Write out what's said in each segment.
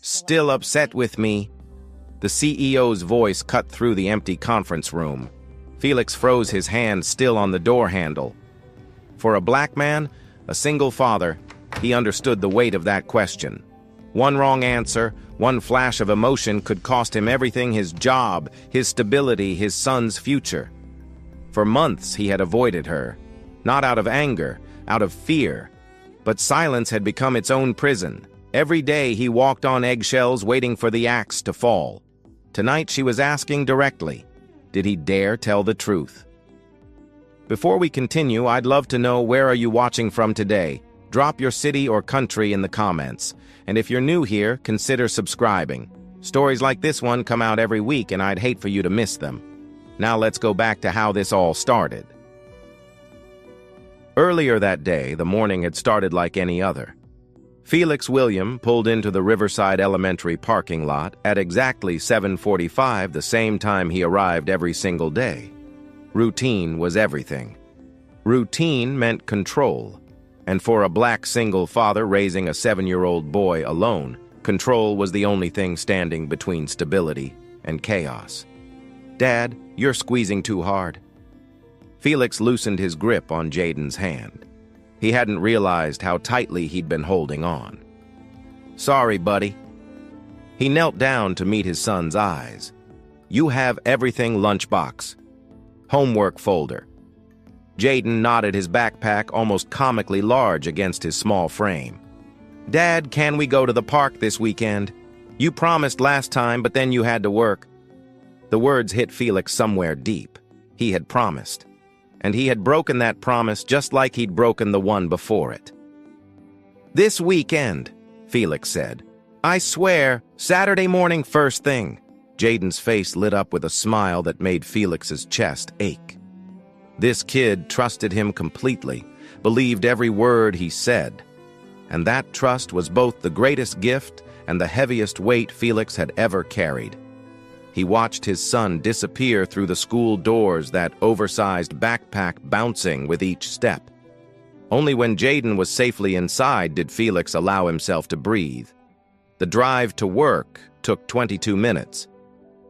Still upset with me? The CEO's voice cut through the empty conference room. Felix froze, his hand still on the door handle. For a black man, a single father, he understood the weight of that question. One wrong answer, one flash of emotion could cost him everything: his job, his stability, his son's future. For months he had avoided her, not out of anger, out of fear. But silence had become its own prison. Every day he walked on eggshells, waiting for the axe to fall. Tonight she was asking directly, did he dare tell the truth? Before we continue, I'd love to know, where are you watching from today? Drop your city or country in the comments. And if you're new here, consider subscribing. Stories like this one come out every week, and I'd hate for you to miss them. Now let's go back to how this all started. Earlier that day, the morning had started like any other. Felix William pulled into the Riverside Elementary parking lot at exactly 7:45, the same time he arrived every single day. Routine was everything. Routine meant control. And for a black single father raising a 7-year-old boy alone, control was the only thing standing between stability and chaos. "Dad, you're squeezing too hard." Felix loosened his grip on Jaden's hand. He hadn't realized how tightly he'd been holding on. "Sorry, buddy." He knelt down to meet his son's eyes. "You have everything: lunchbox, homework folder." Jaden nodded, his backpack almost comically large against his small frame. "Dad, can we go to the park this weekend? You promised last time, but then you had to work." The words hit Felix somewhere deep. He had promised. And he had broken that promise just like he'd broken the one before it. "This weekend," Felix said. "I swear, Saturday morning first thing." Jaden's face lit up with a smile that made Felix's chest ache. This kid trusted him completely, believed every word he said. And that trust was both the greatest gift and the heaviest weight Felix had ever carried. He watched his son disappear through the school doors, that oversized backpack bouncing with each step. Only when Jaden was safely inside did Felix allow himself to breathe. The drive to work took 22 minutes.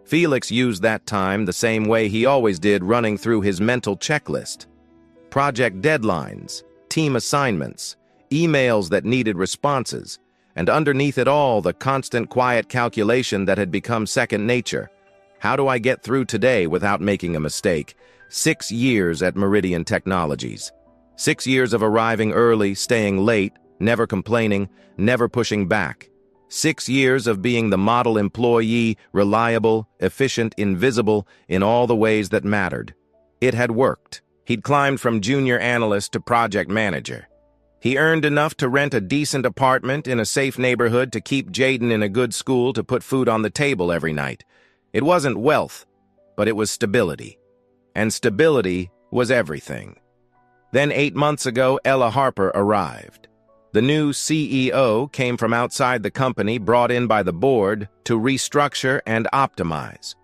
Felix used that time the same way he always did, running through his mental checklist. Project deadlines, team assignments, emails that needed responses, and underneath it all, the constant quiet calculation that had become second nature. How do I get through today without making a mistake? 6 years at Meridian Technologies. 6 years of arriving early, staying late, never complaining, never pushing back. 6 years of being the model employee, reliable, efficient, invisible, in all the ways that mattered. It had worked. He'd climbed from junior analyst to project manager. He earned enough to rent a decent apartment in a safe neighborhood to keep Jaden in a good school, to put food on the table every night. It wasn't wealth, but it was stability. And stability was everything. Then 8 months ago, Ella Harper arrived. The new CEO came from outside the company, brought in by the board to restructure and optimize.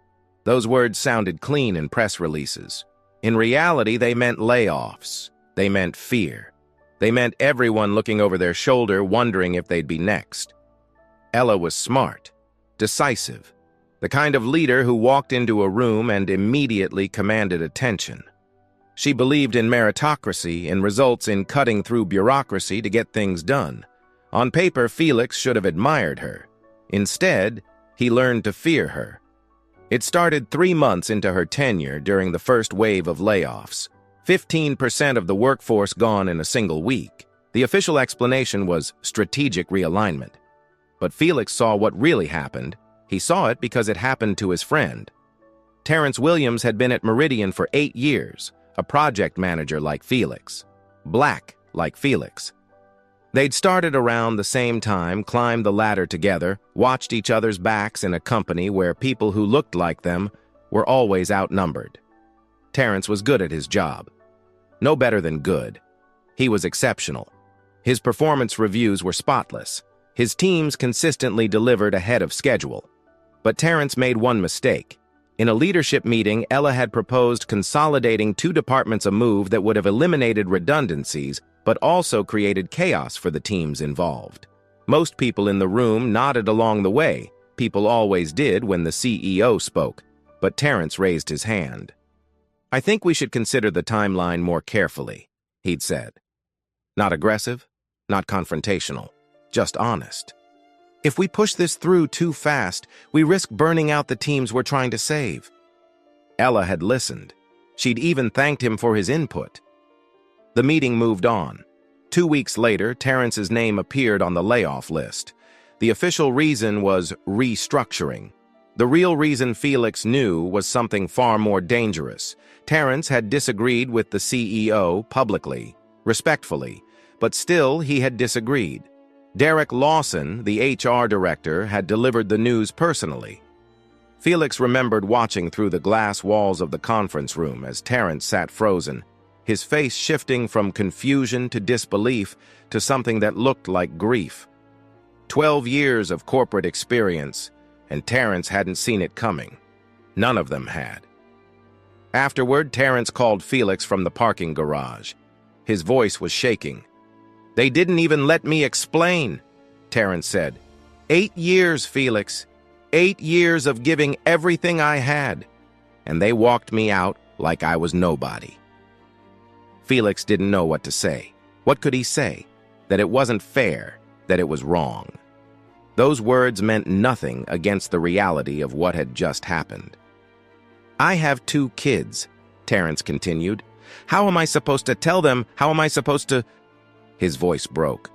Those words sounded clean in press releases. In reality, they meant layoffs. They meant fear. They meant everyone looking over their shoulder, wondering if they'd be next. Ella was smart, decisive, the kind of leader who walked into a room and immediately commanded attention. She believed in meritocracy, in results, in cutting through bureaucracy to get things done. On paper, Felix should have admired her. Instead, he learned to fear her. It started 3 months into her tenure during the first wave of layoffs. 15% of the workforce gone in a single week. The official explanation was strategic realignment. But Felix saw what really happened. He saw it because it happened to his friend. Terrence Williams had been at Meridian for 8 years, a project manager like Felix, black like Felix. They'd started around the same time, climbed the ladder together, watched each other's backs in a company where people who looked like them were always outnumbered. Terrence was good at his job. No better than good. He was exceptional. His performance reviews were spotless. His teams consistently delivered ahead of schedule. But Terrence made one mistake. In a leadership meeting, Ella had proposed consolidating 2 departments, a move that would have eliminated redundancies, but also created chaos for the teams involved. Most people in the room nodded along the way. People always did when the CEO spoke, but Terrence raised his hand. "I think we should consider the timeline more carefully," he'd said. "Not aggressive, not confrontational, just honest. If we push this through too fast, we risk burning out the teams we're trying to save." Ella had listened. She'd even thanked him for his input. The meeting moved on. 2 weeks later, Terrence's name appeared on the layoff list. The official reason was restructuring. The real reason Felix knew was something far more dangerous. Terrence had disagreed with the CEO publicly, respectfully, but still he had disagreed. Derek Lawson, the HR director, had delivered the news personally. Felix remembered watching through the glass walls of the conference room as Terrence sat frozen, his face shifting from confusion to disbelief to something that looked like grief. 12 years of corporate experience, and Terrence hadn't seen it coming. None of them had. Afterward, Terrence called Felix from the parking garage. His voice was shaking. "They didn't even let me explain," Terrence said. 8 years, Felix. 8 years of giving everything I had. And they walked me out like I was nobody. Felix didn't know what to say. What could he say? That it wasn't fair, that it was wrong. Those words meant nothing against the reality of what had just happened. "I have 2 kids, Terrence continued. "How am I supposed to tell them? How am I supposed to—" His voice broke.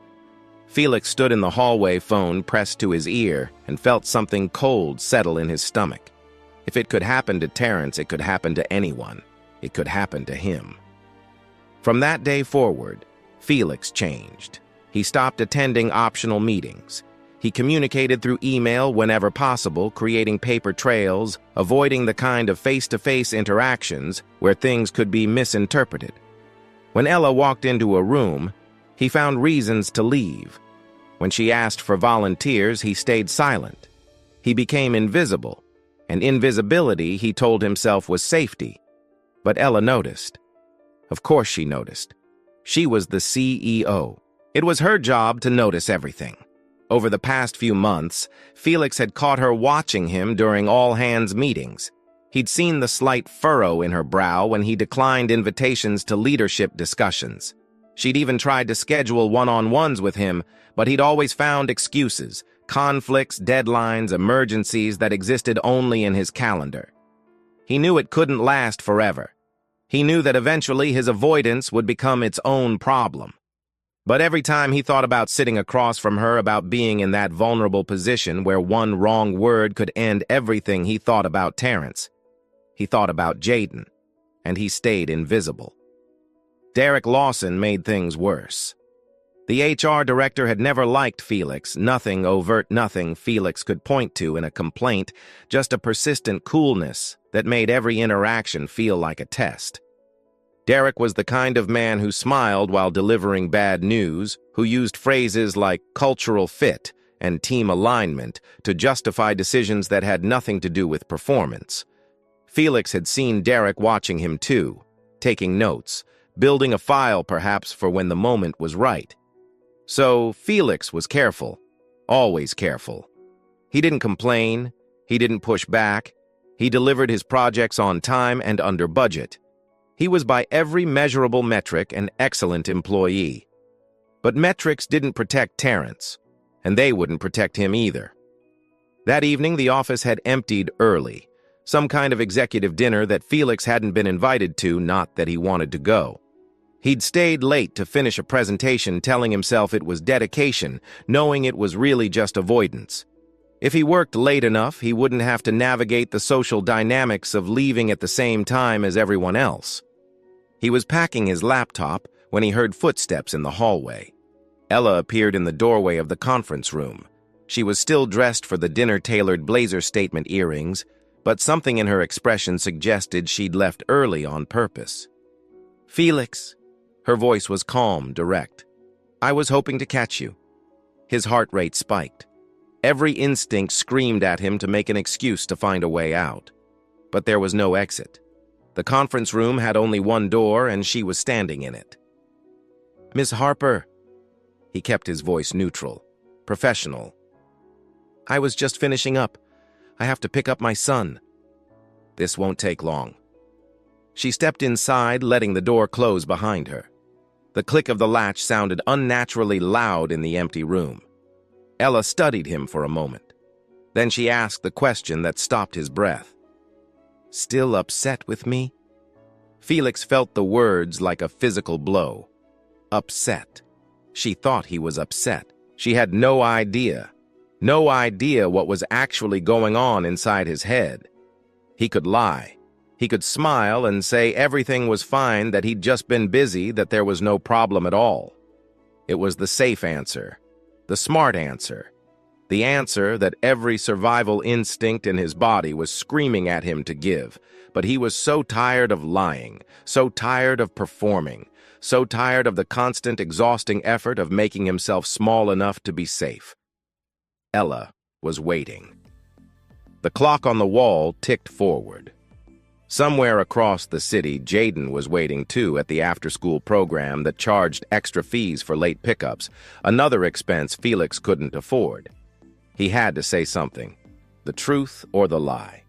Felix stood in the hallway, phone pressed to his ear, and felt something cold settle in his stomach. If it could happen to Terrence, it could happen to anyone. It could happen to him. From that day forward, Felix changed. He stopped attending optional meetings. He communicated through email whenever possible, creating paper trails, avoiding the kind of face-to-face interactions where things could be misinterpreted. When Ella walked into a room, he found reasons to leave. When she asked for volunteers, he stayed silent. He became invisible, and invisibility, he told himself, was safety. But Ella noticed. Of course she noticed. She was the CEO. It was her job to notice everything. Over the past few months, Felix had caught her watching him during all-hands meetings. He'd seen the slight furrow in her brow when he declined invitations to leadership discussions. She'd even tried to schedule one-on-ones with him, but he'd always found excuses, conflicts, deadlines, emergencies that existed only in his calendar. He knew it couldn't last forever. He knew that eventually his avoidance would become its own problem. But every time he thought about sitting across from her, about being in that vulnerable position where one wrong word could end everything, he thought about Terrence. He thought about Jaden, and he stayed invisible. Derek Lawson made things worse. The HR director had never liked Felix. Nothing overt, nothing Felix could point to in a complaint, just a persistent coolness that made every interaction feel like a test. Derek was the kind of man who smiled while delivering bad news, who used phrases like cultural fit and team alignment to justify decisions that had nothing to do with performance. Felix had seen Derek watching him too, taking notes, building a file perhaps for when the moment was right. So Felix was careful, always careful. He didn't complain, he didn't push back, he delivered his projects on time and under budget. He was by every measurable metric an excellent employee. But metrics didn't protect Terrence, and they wouldn't protect him either. That evening, the office had emptied early, some kind of executive dinner that Felix hadn't been invited to, not that he wanted to go. He'd stayed late to finish a presentation, telling himself it was dedication, knowing it was really just avoidance. If he worked late enough, he wouldn't have to navigate the social dynamics of leaving at the same time as everyone else. He was packing his laptop when he heard footsteps in the hallway. Ella appeared in the doorway of the conference room. She was still dressed for the dinner-tailored blazer statement earrings, but something in her expression suggested she'd left early on purpose. "Felix." Her voice was calm, direct. "I was hoping to catch you." His heart rate spiked. Every instinct screamed at him to make an excuse to find a way out. But there was no exit. The conference room had only one door, and she was standing in it. "Miss Harper." He kept his voice neutral, professional. I was just finishing up. I have to pick up my son. This won't take long. She stepped inside, letting the door close behind her. The click of the latch sounded unnaturally loud in the empty room. Ella studied him for a moment. Then she asked the question that stopped his breath. Still upset with me? Felix felt the words like a physical blow. Upset. She thought he was upset. She had no idea what was actually going on inside his head. He could lie. He could smile and say everything was fine, that he'd just been busy, that there was no problem at all. It was the safe answer, the smart answer, the answer that every survival instinct in his body was screaming at him to give. But he was so tired of lying, so tired of performing, so tired of the constant, exhausting effort of making himself small enough to be safe. Ella was waiting. The clock on the wall ticked forward. Somewhere across the city, Jaden was waiting too at the after-school program that charged extra fees for late pickups, another expense Felix couldn't afford. He had to say something, the truth or the lie,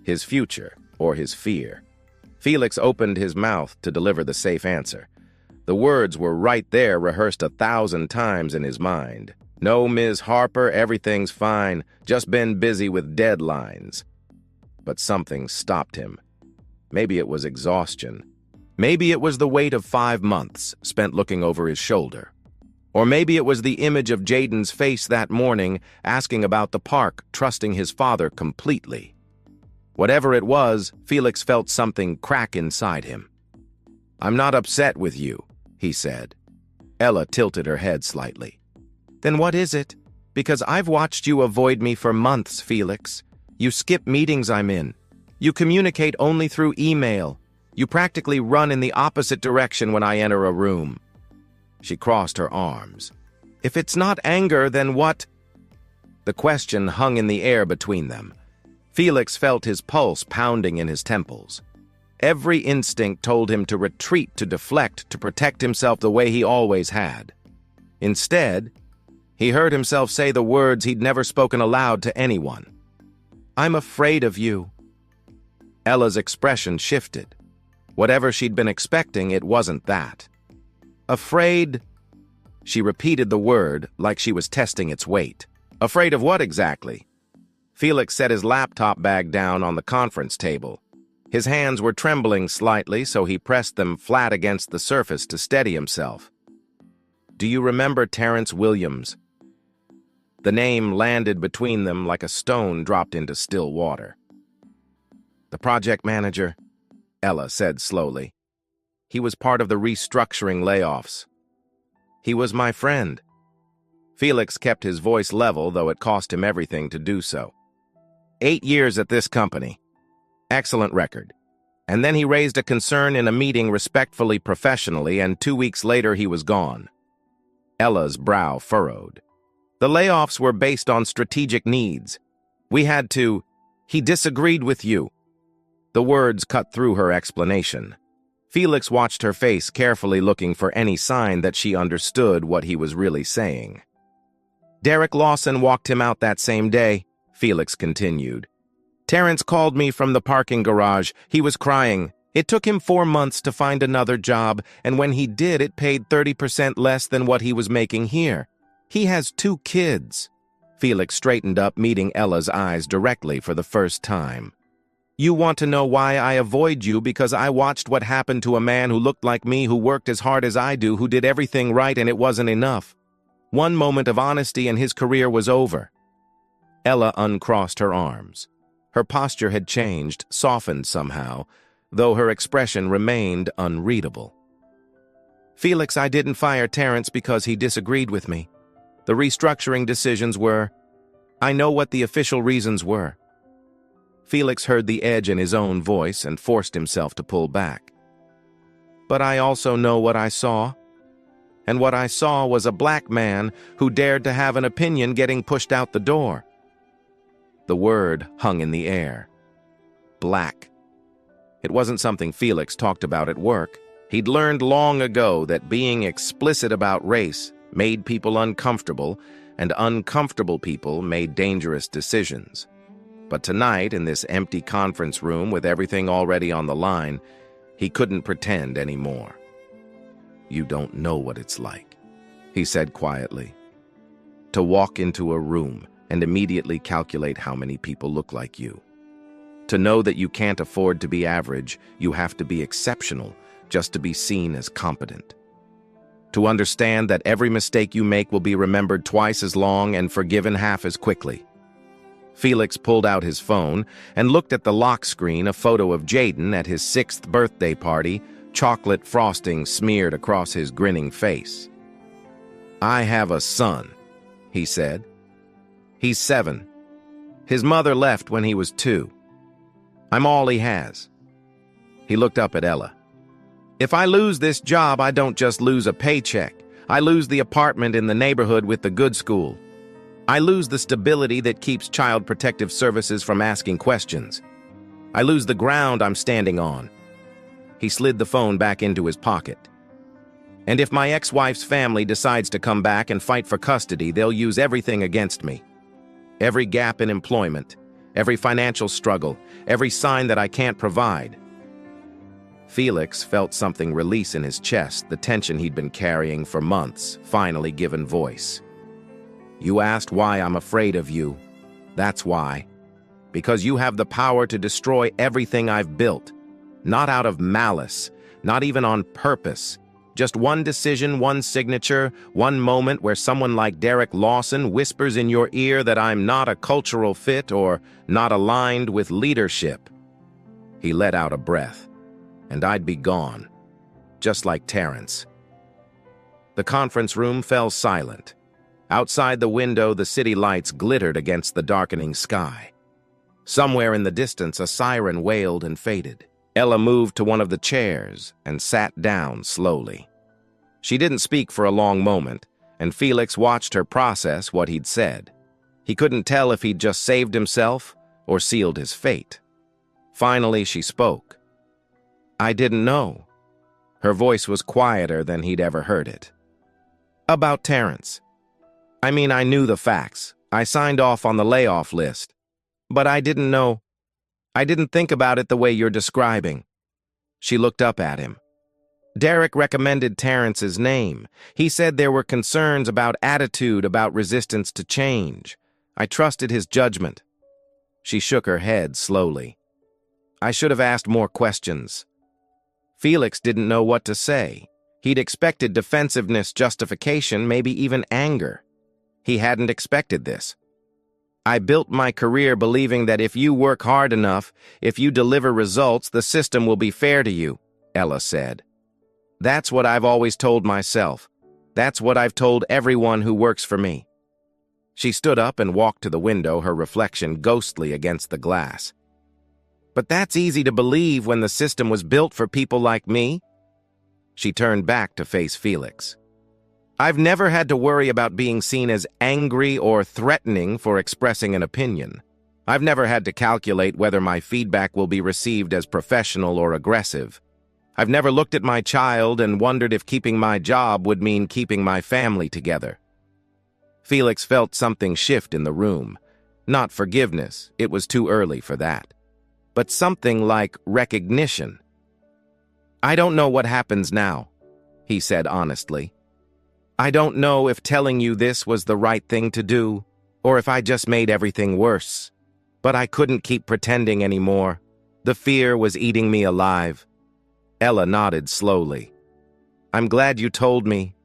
his future or his fear. Felix opened his mouth to deliver the safe answer. The words were right there, rehearsed 1,000 times in his mind. No, Ms. Harper, everything's fine, just been busy with deadlines. But something stopped him. Maybe it was exhaustion. Maybe it was the weight of 5 months spent looking over his shoulder. Or maybe it was the image of Jaden's face that morning, asking about the park, trusting his father completely. Whatever it was, Felix felt something crack inside him. "I'm not upset with you," he said. Ella tilted her head slightly. "Then what is it? Because I've watched you avoid me for months, Felix. You skip meetings I'm in. You communicate only through email. You practically run in the opposite direction when I enter a room." She crossed her arms. "If it's not anger, then what?" The question hung in the air between them. Felix felt his pulse pounding in his temples. Every instinct told him to retreat, to deflect, to protect himself the way he always had. Instead, he heard himself say the words he'd never spoken aloud to anyone. "I'm afraid of you." Ella's expression shifted. Whatever she'd been expecting, it wasn't that. "Afraid?" She repeated the word like she was testing its weight. "Afraid of what exactly?" Felix set his laptop bag down on the conference table. His hands were trembling slightly, so he pressed them flat against the surface to steady himself. "Do you remember Terrence Williams?" The name landed between them like a stone dropped into still water. "The project manager," Ella said slowly. "He was part of the restructuring layoffs. He was my friend." Felix kept his voice level, though it cost him everything to do so. 8 years at this company. Excellent record. And then he raised a concern in a meeting respectfully, professionally, and 2 weeks later he was gone. Ella's brow furrowed. "The layoffs were based on strategic needs. We had to... He disagreed with you." The words cut through her explanation. Felix watched her face, carefully looking for any sign that she understood what he was really saying. "Derek Lawson walked him out that same day," Felix continued. "Terrence called me from the parking garage. He was crying. It took him 4 months to find another job, and when he did, it paid 30% less than what he was making here. He has 2 kids. Felix straightened up, meeting Ella's eyes directly for the first time. "You want to know why I avoid you, because I watched what happened to a man who looked like me, who worked as hard as I do, who did everything right, and it wasn't enough. One moment of honesty and his career was over." Ella uncrossed her arms. Her posture had changed, softened somehow, though her expression remained unreadable. "Felix, I didn't fire Terrence because he disagreed with me. The restructuring decisions were... I know what the official reasons were." Felix heard the edge in his own voice and forced himself to pull back. "But I also know what I saw. And what I saw was a black man who dared to have an opinion getting pushed out the door." The word hung in the air. Black. It wasn't something Felix talked about at work. He'd learned long ago that being explicit about race made people uncomfortable, and uncomfortable people made dangerous decisions. But tonight, in this empty conference room with everything already on the line, he couldn't pretend anymore. "You don't know what it's like," he said quietly. "To walk into a room and immediately calculate how many people look like you. To know that you can't afford to be average, you have to be exceptional just to be seen as competent. To understand that every mistake you make will be remembered twice as long and forgiven half as quickly." Felix pulled out his phone and looked at the lock screen, a photo of Jaden at his 6th birthday party, chocolate frosting smeared across his grinning face. "I have a son," he said. "He's 7. His mother left when he was 2. I'm all he has." He looked up at Ella. "If I lose this job, I don't just lose a paycheck. I lose the apartment in the neighborhood with the good school. I lose the stability that keeps Child Protective Services from asking questions. I lose the ground I'm standing on." He slid the phone back into his pocket. "And if my ex-wife's family decides to come back and fight for custody, they'll use everything against me. Every gap in employment, every financial struggle, every sign that I can't provide." Felix felt something release in his chest, the tension he'd been carrying for months, finally given voice. "You asked why I'm afraid of you. That's why. Because you have the power to destroy everything I've built. Not out of malice, not even on purpose. Just one decision, one signature, one moment where someone like Derek Lawson whispers in your ear that I'm not a cultural fit or not aligned with leadership." He let out a breath, and I'd be gone, just like Terrence. The conference room fell silent. Outside the window, the city lights glittered against the darkening sky. Somewhere in the distance, a siren wailed and faded. Ella moved to one of the chairs and sat down slowly. She didn't speak for a long moment, and Felix watched her process what he'd said. He couldn't tell if he'd just saved himself or sealed his fate. Finally, she spoke. "I didn't know." Her voice was quieter than he'd ever heard it. "About Terrence. I mean, I knew the facts. I signed off on the layoff list. But I didn't know. I didn't think about it the way you're describing." She looked up at him. "Derek recommended Terrence's name. He said there were concerns about attitude, about resistance to change. I trusted his judgment." She shook her head slowly. "I should have asked more questions." Felix didn't know what to say. He'd expected defensiveness, justification, maybe even anger. He hadn't expected this. "I built my career believing that if you work hard enough, if you deliver results, the system will be fair to you," Ella said. "That's what I've always told myself. That's what I've told everyone who works for me." She stood up and walked to the window, her reflection ghostly against the glass. "But that's easy to believe when the system was built for people like me." She turned back to face Felix. "I've never had to worry about being seen as angry or threatening for expressing an opinion. I've never had to calculate whether my feedback will be received as professional or aggressive. I've never looked at my child and wondered if keeping my job would mean keeping my family together." Felix felt something shift in the room. Not forgiveness, it was too early for that. But something like recognition. "I don't know what happens now," he said honestly. "I don't know if telling you this was the right thing to do, or if I just made everything worse. But I couldn't keep pretending anymore. The fear was eating me alive." Ella nodded slowly. "I'm glad you told me,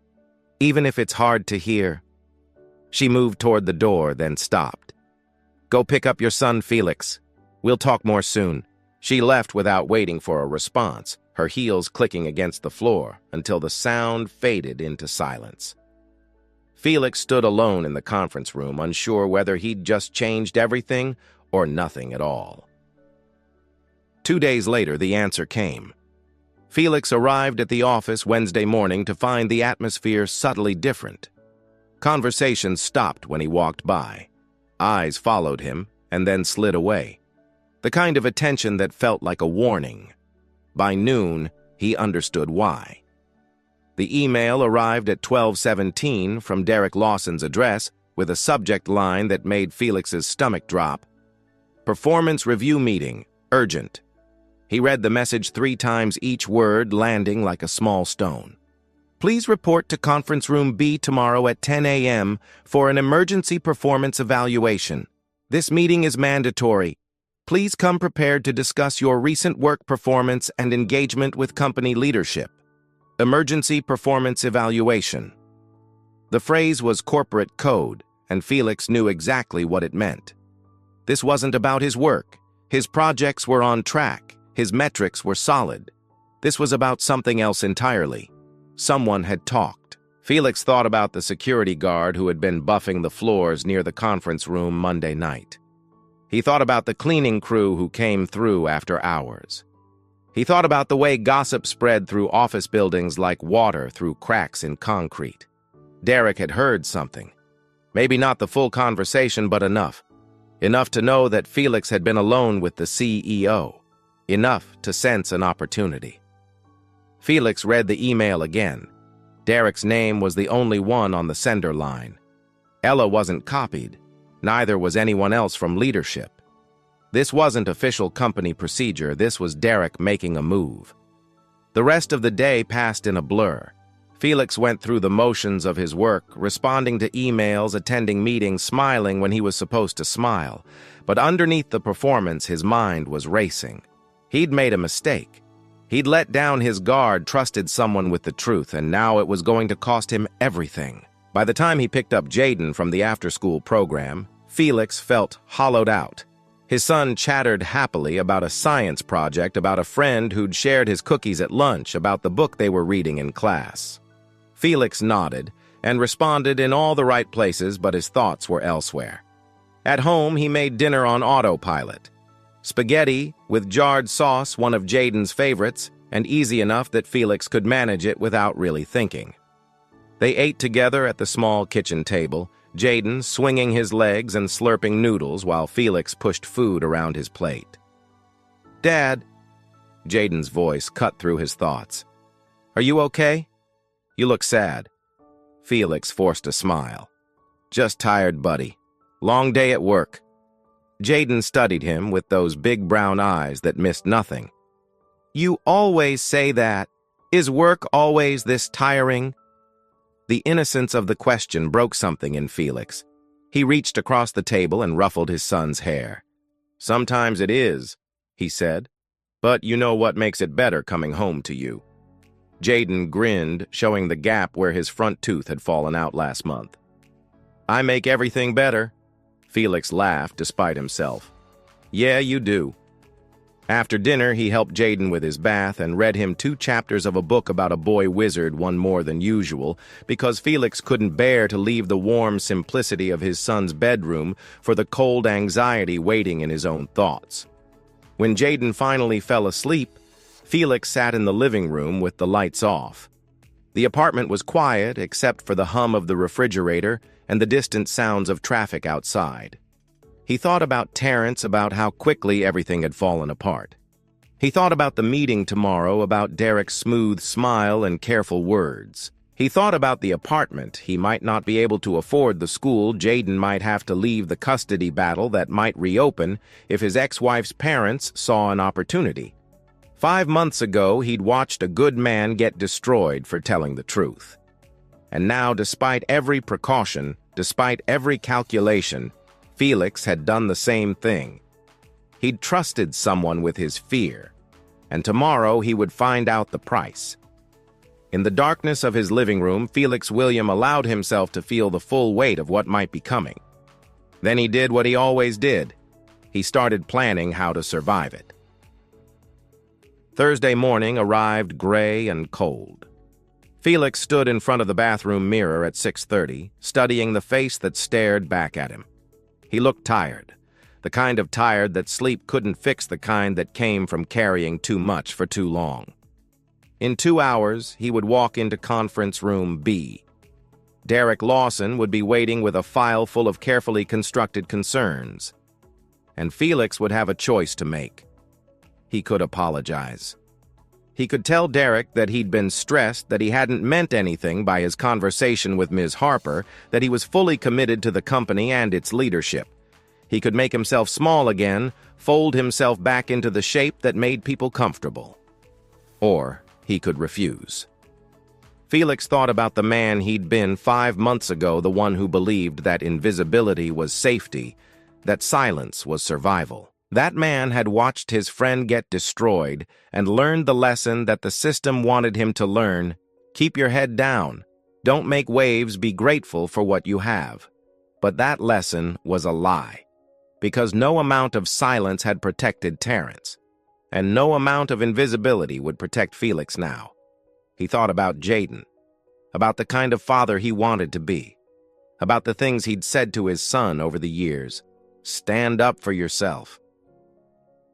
even if it's hard to hear." She moved toward the door, then stopped. "Go pick up your son, Felix. We'll talk more soon." She left without waiting for a response, her heels clicking against the floor until the sound faded into silence. Felix stood alone in the conference room, unsure whether he'd just changed everything or nothing at all. 2 days later, the answer came. Felix arrived at the office Wednesday morning to find the atmosphere subtly different. Conversations stopped when he walked by. Eyes followed him and then slid away. The kind of attention that felt like a warning. By noon, he understood why. The email arrived at 12:17 from Derek Lawson's address with a subject line that made Felix's stomach drop. Performance review meeting, urgent. He read the message 3 times, each word landing like a small stone. Please report to conference room B tomorrow at 10 a.m. for an emergency performance evaluation. This meeting is mandatory. Please come prepared to discuss your recent work performance and engagement with company leadership. Emergency performance evaluation. The phrase was corporate code, and Felix knew exactly what it meant. This wasn't about his work. His projects were on track. His metrics were solid. This was about something else entirely. Someone had talked. Felix thought about the security guard who had been buffing the floors near the conference room Monday night. He thought about the cleaning crew who came through after hours. He thought about the way gossip spread through office buildings like water through cracks in concrete. Derek had heard something. Maybe not the full conversation, but enough. Enough to know that Felix had been alone with the CEO. Enough to sense an opportunity. Felix read the email again. Derek's name was the only one on the sender line. Ella wasn't copied. Neither was anyone else from leadership. This wasn't official company procedure. This was Derek making a move. The rest of the day passed in a blur. Felix went through the motions of his work, responding to emails, attending meetings, smiling when he was supposed to smile. But underneath the performance, his mind was racing. He'd made a mistake. He'd let down his guard, trusted someone with the truth, and now it was going to cost him everything. By the time he picked up Jaden from the after-school program, Felix felt hollowed out. His son chattered happily about a science project, about a friend who'd shared his cookies at lunch, about the book they were reading in class. Felix nodded and responded in all the right places, but his thoughts were elsewhere. At home, he made dinner on autopilot. Spaghetti with jarred sauce, one of Jaden's favorites, and easy enough that Felix could manage it without really thinking. They ate together at the small kitchen table, Jaden swinging his legs and slurping noodles while Felix pushed food around his plate. "Dad," Jaden's voice cut through his thoughts. "Are you okay? You look sad." Felix forced a smile. "Just tired, buddy. Long day at work." Jaden studied him with those big brown eyes that missed nothing. "You always say that. Is work always this tiring?" The innocence of the question broke something in Felix. He reached across the table and ruffled his son's hair. "Sometimes it is," he said. "But you know what makes it better coming home to you." Jaden grinned, showing the gap where his front tooth had fallen out last month. "I make everything better." Felix laughed despite himself. "Yeah, you do." After dinner, he helped Jaden with his bath and read him 2 chapters of a book about a boy wizard, one more than usual, because Felix couldn't bear to leave the warm simplicity of his son's bedroom for the cold anxiety waiting in his own thoughts. When Jaden finally fell asleep, Felix sat in the living room with the lights off. The apartment was quiet except for the hum of the refrigerator and the distant sounds of traffic outside. He thought about Terrence, about how quickly everything had fallen apart. He thought about the meeting tomorrow, about Derek's smooth smile and careful words. He thought about the apartment. He might not be able to afford the school. Jaden might have to leave the custody battle that might reopen if his ex-wife's parents saw an opportunity. 5 months ago, he'd watched a good man get destroyed for telling the truth. And now, despite every precaution, despite every calculation, Felix had done the same thing. He'd trusted someone with his fear, and tomorrow he would find out the price. In the darkness of his living room, Felix William allowed himself to feel the full weight of what might be coming. Then he did what he always did. He started planning how to survive it. Thursday morning arrived gray and cold. Felix stood in front of the bathroom mirror at 6:30, studying the face that stared back at him. He looked tired, the kind of tired that sleep couldn't fix, the kind that came from carrying too much for too long. In 2 hours, he would walk into conference room B. Derek Lawson would be waiting with a file full of carefully constructed concerns. And Felix would have a choice to make. He could apologize. He could tell Derek that he'd been stressed, that he hadn't meant anything by his conversation with Ms. Harper, that he was fully committed to the company and its leadership. He could make himself small again, fold himself back into the shape that made people comfortable. Or he could refuse. Felix thought about the man he'd been 5 months ago, the one who believed that invisibility was safety, that silence was survival. That man had watched his friend get destroyed and learned the lesson that the system wanted him to learn. Keep your head down. Don't make waves, be grateful for what you have. But that lesson was a lie, because no amount of silence had protected Terrence, and no amount of invisibility would protect Felix now. He thought about Jaden, about the kind of father he wanted to be, about the things he'd said to his son over the years. Stand up for yourself.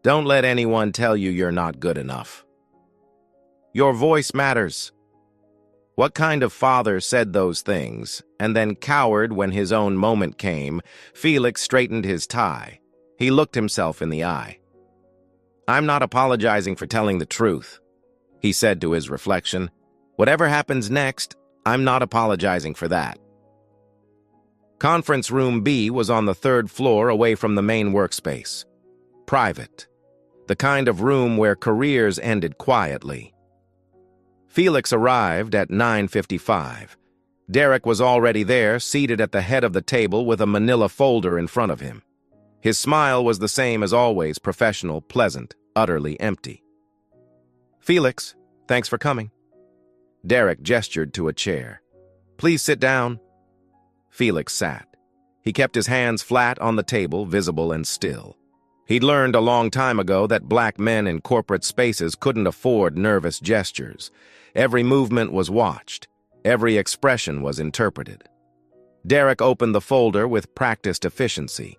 Don't let anyone tell you you're not good enough. Your voice matters. What kind of father said those things, and then cowered when his own moment came? Felix straightened his tie. He looked himself in the eye. I'm not apologizing for telling the truth, he said to his reflection. Whatever happens next, I'm not apologizing for that. Conference Room B was on the 3rd floor away from the main workspace. Private. The kind of room where careers ended quietly. Felix arrived at 9:55. Derek was already there, seated at the head of the table with a manila folder in front of him. His smile was the same as always, professional, pleasant, utterly empty. Felix, thanks for coming. Derek gestured to a chair. Please sit down. Felix sat. He kept his hands flat on the table, visible and still. He'd learned a long time ago that black men in corporate spaces couldn't afford nervous gestures. Every movement was watched. Every expression was interpreted. Derek opened the folder with practiced efficiency.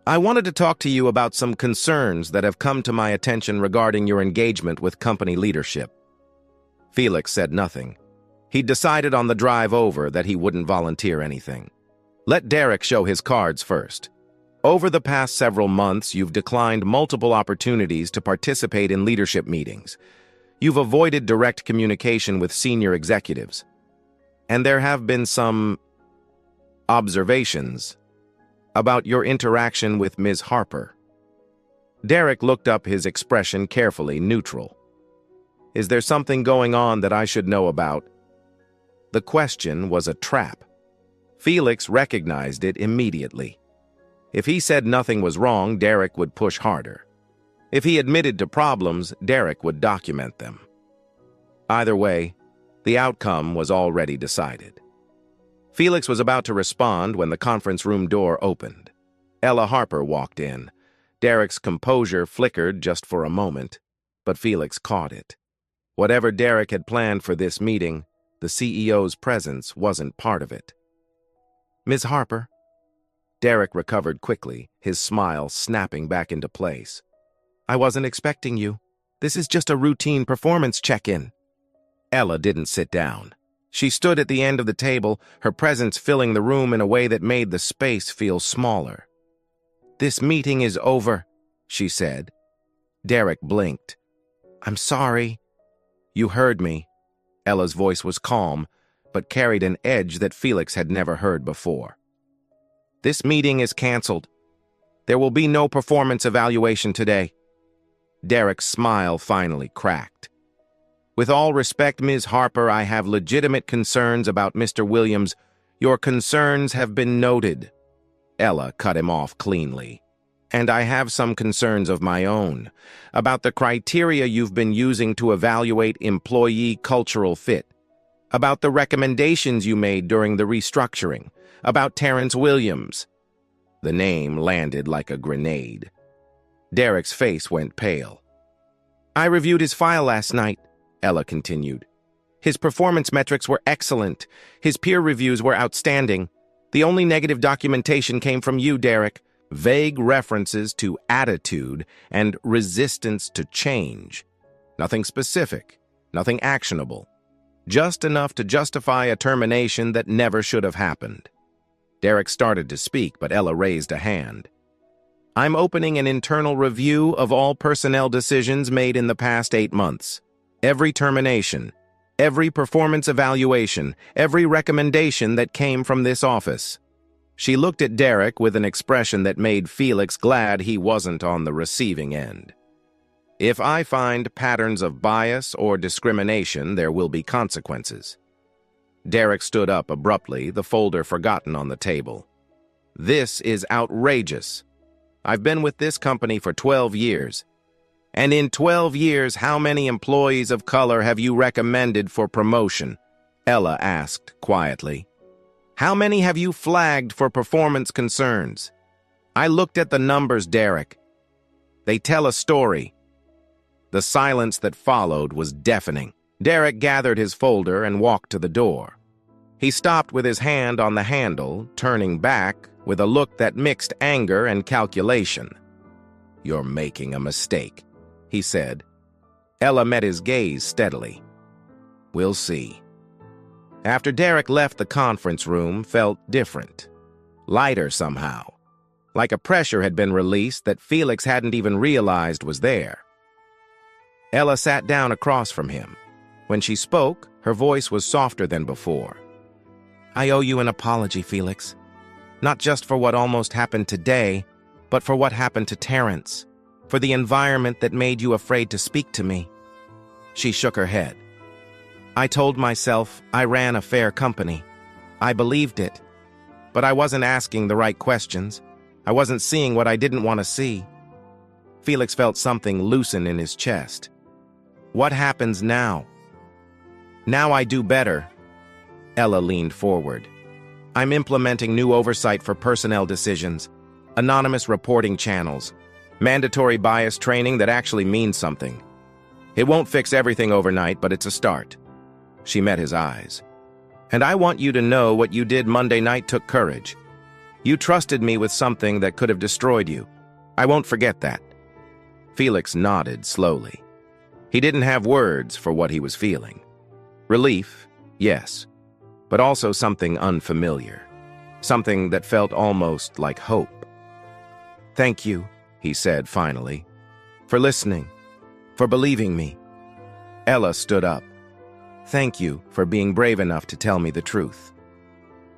I wanted to talk to you about some concerns that have come to my attention regarding your engagement with company leadership. Felix said nothing. He'd decided on the drive over that he wouldn't volunteer anything. Let Derek show his cards first. Over the past several months, you've declined multiple opportunities to participate in leadership meetings. You've avoided direct communication with senior executives. And there have been some observations about your interaction with Ms. Harper. Derek looked up, his expression carefully neutral. Is there something going on that I should know about? The question was a trap. Felix recognized it immediately. If he said nothing was wrong, Derek would push harder. If he admitted to problems, Derek would document them. Either way, the outcome was already decided. Felix was about to respond when the conference room door opened. Ella Harper walked in. Derek's composure flickered just for a moment, but Felix caught it. Whatever Derek had planned for this meeting, the CEO's presence wasn't part of it. Ms. Harper? Derek recovered quickly, his smile snapping back into place. I wasn't expecting you. This is just a routine performance check-in. Ella didn't sit down. She stood at the end of the table, her presence filling the room in a way that made the space feel smaller. This meeting is over, she said. Derek blinked. I'm sorry. You heard me. Ella's voice was calm, but carried an edge that Felix had never heard before. This meeting is canceled. There will be no performance evaluation today. Derek's smile finally cracked. With all respect, Ms. Harper, I have legitimate concerns about Mr. Williams. Your concerns have been noted. Ella cut him off cleanly. And I have some concerns of my own about the criteria you've been using to evaluate employee cultural fit, about the recommendations you made during the restructuring, about Terrence Williams. The name landed like a grenade. Derek's face went pale. I reviewed his file last night, Ella continued. His performance metrics were excellent. His peer reviews were outstanding. The only negative documentation came from you, Derek. Vague references to attitude and resistance to change. Nothing specific, nothing actionable. Just enough to justify a termination that never should have happened. Derek started to speak, but Ella raised a hand. I'm opening an internal review of all personnel decisions made in the past 8 months. Every termination, every performance evaluation, every recommendation that came from this office. She looked at Derek with an expression that made Felix glad he wasn't on the receiving end. If I find patterns of bias or discrimination, there will be consequences. Derek stood up abruptly, the folder forgotten on the table. This is outrageous. I've been with this company for 12 years. And in 12 years, how many employees of color have you recommended for promotion? Ella asked quietly. How many have you flagged for performance concerns? I looked at the numbers, Derek. They tell a story. The silence that followed was deafening. Derek gathered his folder and walked to the door. He stopped with his hand on the handle, turning back with a look that mixed anger and calculation. You're making a mistake, he said. Ella met his gaze steadily. We'll see. After Derek left, the conference room felt different. Lighter somehow. Like a pressure had been released that Felix hadn't even realized was there. Ella sat down across from him. When she spoke, her voice was softer than before. I owe you an apology, Felix. Not just for what almost happened today, but for what happened to Terrence, for the environment that made you afraid to speak to me. She shook her head. I told myself I ran a fair company. I believed it. But I wasn't asking the right questions. I wasn't seeing what I didn't want to see. Felix felt something loosen in his chest. What happens now? Now I do better. Ella leaned forward. I'm implementing new oversight for personnel decisions, anonymous reporting channels, mandatory bias training that actually means something. It won't fix everything overnight, but it's a start. She met his eyes. And I want you to know what you did Monday night took courage. You trusted me with something that could have destroyed you. I won't forget that. Felix nodded slowly. He didn't have words for what he was feeling. Relief, yes, but also something unfamiliar. Something that felt almost like hope. Thank you, he said finally, for listening, for believing me. Ella stood up. Thank you for being brave enough to tell me the truth.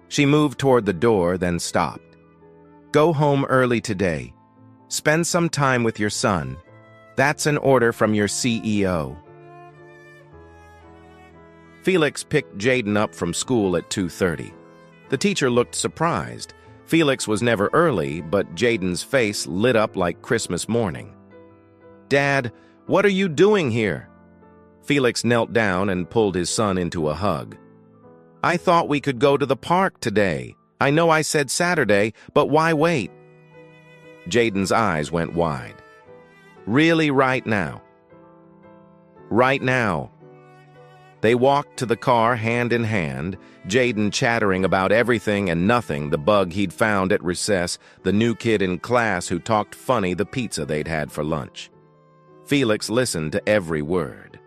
She moved toward the door, then stopped. Go home early today. Spend some time with your son. That's an order from your CEO. Felix picked Jaden up from school at 2:30. The teacher looked surprised. Felix was never early, but Jaden's face lit up like Christmas morning. Dad, what are you doing here? Felix knelt down and pulled his son into a hug. I thought we could go to the park today. I know I said Saturday, but why wait? Jaden's eyes went wide. Really, right now? Right now. They walked to the car hand in hand, Jaden chattering about everything and nothing, the bug he'd found at recess, the new kid in class who talked funny, the pizza they'd had for lunch. Felix listened to every word.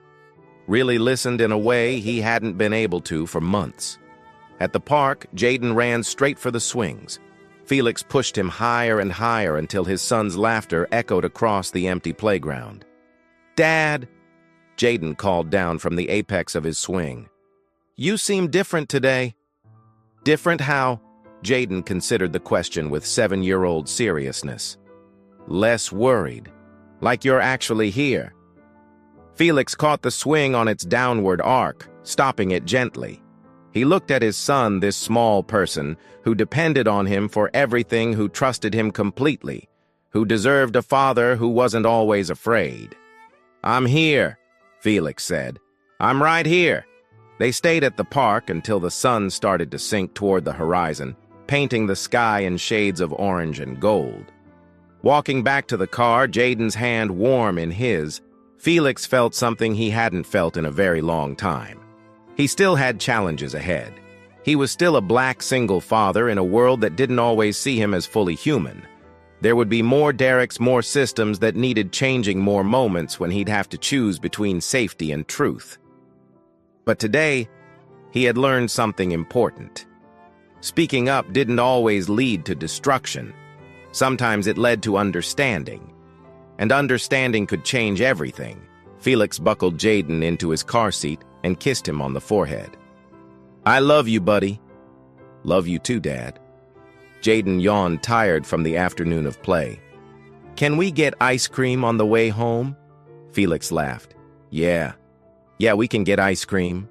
Really listened in a way he hadn't been able to for months. At the park, Jaden ran straight for the swings. Felix pushed him higher and higher until his son's laughter echoed across the empty playground. Dad! Jaden called down from the apex of his swing. You seem different today. Different how? Jaden considered the question with 7-year-old seriousness. Less worried. Like you're actually here. Felix caught the swing on its downward arc, stopping it gently. He looked at his son, this small person, who depended on him for everything, who trusted him completely, who deserved a father who wasn't always afraid. I'm here, Felix said. I'm right here. They stayed at the park until the sun started to sink toward the horizon, painting the sky in shades of orange and gold. Walking back to the car, Jaden's hand warm in his, Felix felt something he hadn't felt in a very long time. He still had challenges ahead. He was still a black single father in a world that didn't always see him as fully human. There would be more Dereks, more systems that needed changing, more moments when he'd have to choose between safety and truth. But today, he had learned something important. Speaking up didn't always lead to destruction. Sometimes it led to understanding. And understanding could change everything. Felix buckled Jaden into his car seat and kissed him on the forehead. "I love you, buddy." "Love you too, Dad." Jaden yawned, tired from the afternoon of play. "Can we get ice cream on the way home?" Felix laughed. Yeah, we can get ice cream."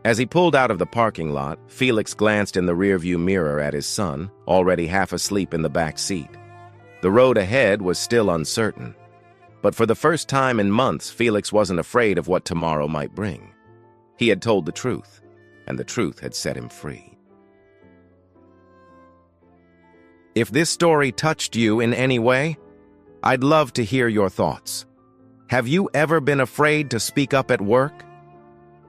As he pulled out of the parking lot, Felix glanced in the rearview mirror at his son, already half asleep in the back seat. The road ahead was still uncertain. But for the first time in months, Felix wasn't afraid of what tomorrow might bring. He had told the truth, and the truth had set him free. If this story touched you in any way, I'd love to hear your thoughts. Have you ever been afraid to speak up at work?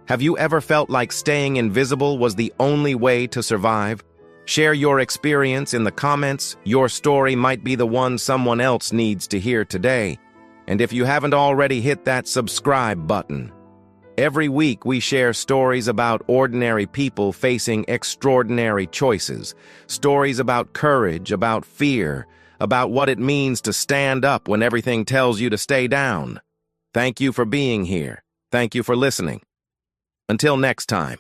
Have you ever felt like staying invisible was the only way to survive? Share your experience in the comments. Your story might be the one someone else needs to hear today. And if you haven't already, hit that subscribe button. Every week we share stories about ordinary people facing extraordinary choices. Stories about courage, about fear, about what it means to stand up when everything tells you to stay down. Thank you for being here. Thank you for listening. Until next time.